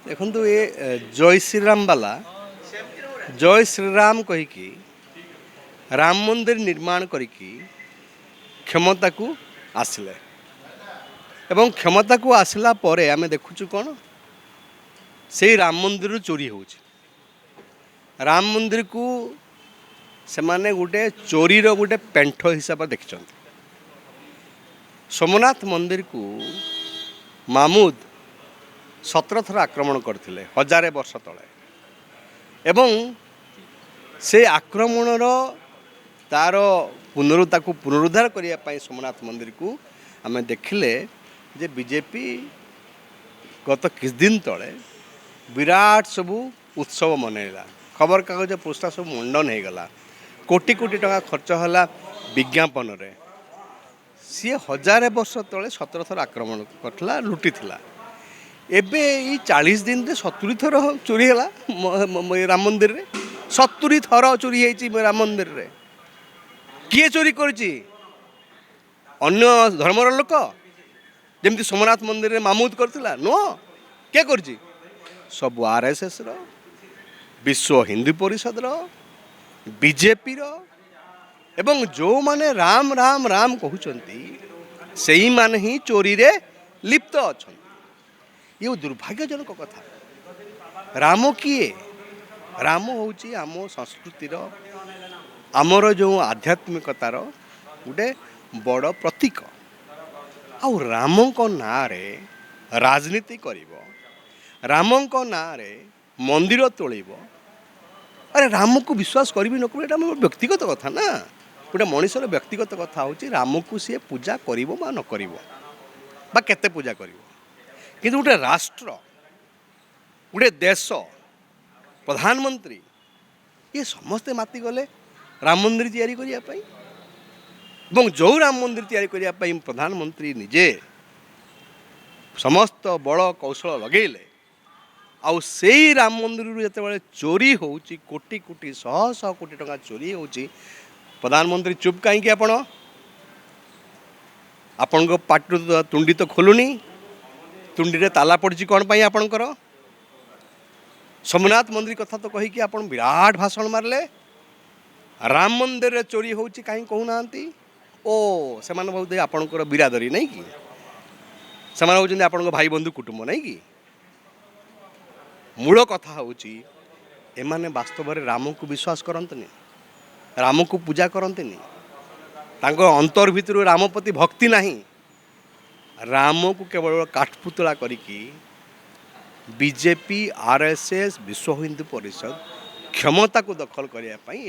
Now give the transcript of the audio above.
ଦେଖନ୍ତୁ ଏ ଜୟ ଶ୍ରୀରାମ ବାଲା ଜୟ ଶ୍ରୀରାମ କହିକି ରାମ ମନ୍ଦିର ନିର୍ମାଣ କରିକି କ୍ଷମତାକୁ ଆସିଲେ ଏବଂ କ୍ଷମତାକୁ ଆସିଲା ପରେ ଆମେ ଦେଖୁଛୁ କ'ଣ ସେଇ ରାମ ମନ୍ଦିରରୁ ଚୋରି ହେଉଛି। ରାମ ମନ୍ଦିରକୁ ସେମାନେ ଗୋଟେ ଚୋରିର ଗୋଟେ ପେଣ୍ଠ ହିସାବରେ ଦେଖିଛନ୍ତି। ସୋମନାଥ ମନ୍ଦିରକୁ ମାମୁଦ 17 ଥର ଆକ୍ରମଣ କରିଥିଲେ 1000 ବର୍ଷ ତଳେ ଏବଂ ସେ ଆକ୍ରମଣର ତାର ତାକୁ ପୁନରୁଦ୍ଧାର କରିବା ପାଇଁ ସୋମନାଥ ମନ୍ଦିରକୁ ଆମେ ଦେଖିଲେ ଯେ ବିଜେପି ଗତ କିଛି ଦିନ ତଳେ ବିରାଟ ସବୁ ଉତ୍ସବ ମନେଇଲା। ଖବରକାଗଜ ପୃଷ୍ଠା ସବୁ ମଣ୍ଡନ ହେଇଗଲା। କୋଟି କୋଟି ଟଙ୍କା ଖର୍ଚ୍ଚ ହେଲା ବିଜ୍ଞାପନରେ। ସିଏ 1000 ବର୍ଷ ତଳେ 17 ଥର ଆକ୍ରମଣ କରିଥିଲା, ଲୁଟିଥିଲା। ଏବେ ଏଇ 40 ଦିନରେ 70 ଥର ଚୋରି ହେଲା ରାମ ମନ୍ଦିରରେ। 70 ଥର ଚୋରି ହେଇଛି ରାମ ମନ୍ଦିରରେ। କିଏ ଚୋରି କରିଛି? ଅନ୍ୟ ଧର୍ମର ଲୋକ ଯେମିତି ସୋମନାଥ ମନ୍ଦିରରେ ମାମୁଦ କରିଥିଲା? ନୁହଁ। କିଏ କରିଛି? ସବୁ RSSର, ବିଶ୍ୱ ହିନ୍ଦୁ ପରିଷଦର, ବିଜେପିର ଏବଂ ଯେଉଁମାନେ ରାମ ରାମ ରାମ କହୁଛନ୍ତି ସେଇମାନେ ହିଁ ଚୋରିରେ ଲିପ୍ତ ଅଛନ୍ତି। ଇଏ ଦୁର୍ଭାଗ୍ୟଜନକ କଥା। ରାମ କିଏ? ରାମ ହେଉଛି ଆମ ସଂସ୍କୃତିର, ଆମର ଯେଉଁ ଆଧ୍ୟାତ୍ମିକତାର ଗୋଟେ ବଡ଼ ପ୍ରତୀକ। ଆଉ ରାମଙ୍କ ନାଁରେ ରାଜନୀତି କରିବ, ରାମଙ୍କ ନାଁରେ ମନ୍ଦିର ତୋଳିବ। ଆରେ ରାମକୁ ବିଶ୍ୱାସ କରିବି ନ କରିବି ଏଇଟା ଆମର ବ୍ୟକ୍ତିଗତ କଥା ନା। ଗୋଟେ ମଣିଷର ବ୍ୟକ୍ତିଗତ କଥା ହେଉଛି ରାମକୁ ସିଏ ପୂଜା କରିବ ବା ନ କରିବ ବା କେତେ ପୂଜା କରିବ। କିନ୍ତୁ ଗୋଟେ ରାଷ୍ଟ୍ର, ଗୋଟେ ଦେଶ, ପ୍ରଧାନମନ୍ତ୍ରୀ ଇଏ ସମସ୍ତେ ମାତିଗଲେ ରାମ ମନ୍ଦିର ତିଆରି କରିବା ପାଇଁ। ଏବଂ ଯେଉଁ ରାମ ମନ୍ଦିର ତିଆରି କରିବା ପାଇଁ ପ୍ରଧାନମନ୍ତ୍ରୀ ନିଜେ ସମସ୍ତ ବଳ କୌଶଳ ଲଗେଇଲେ, ଆଉ ସେଇ ରାମ ମନ୍ଦିରରୁ ଯେତେବେଳେ ଚୋରି ହେଉଛି, କୋଟି କୋଟି ଶହ ଶହ କୋଟି ଟଙ୍କା ଚୋରି ହେଉଛି, ପ୍ରଧାନମନ୍ତ୍ରୀ ଚୁପ୍ କାହିଁକି? ଆପଣଙ୍କ ପାଟିରୁ ତୁଣ୍ଡି ତ ଖୋଲୁନି। ତୁଣ୍ଡିରେ ତାଲା ପଡ଼ିଛି କ'ଣ ପାଇଁ ଆପଣଙ୍କର? ସୋମନାଥ ମନ୍ଦିର କଥା ତ କହିକି ଆପଣ ବିରାଟ ଭାଷଣ ମାରିଲେ। ରାମ ମନ୍ଦିରରେ ଚୋରି ହେଉଛି କାହିଁ କହୁନାହାନ୍ତି? ସେମାନେ ବହୁତ ଆପଣଙ୍କର ବିରାଦରୀ ନାଇଁ କି? ସେମାନେ ହେଉଛନ୍ତି ଆପଣଙ୍କ ଭାଇ ବନ୍ଧୁ କୁଟୁମ୍ବ ନାଇଁ କି? ମୂଳ କଥା ହେଉଛି ଏମାନେ ବାସ୍ତବରେ ରାମକୁ ବିଶ୍ୱାସ କରନ୍ତିନି, ରାମକୁ ପୂଜା କରନ୍ତିନି। ତାଙ୍କ ଅନ୍ତର ଭିତରୁ ରାମ ପ୍ରତି ଭକ୍ତି ନାହିଁ। ରାମକୁ କେବଳ କାଠପୁତଳା କରିକି ବିଜେପି, RSS, ବିଶ୍ୱ ହିନ୍ଦୁ ପରିଷଦ କ୍ଷମତାକୁ ଦଖଲ କରିବା ପାଇଁ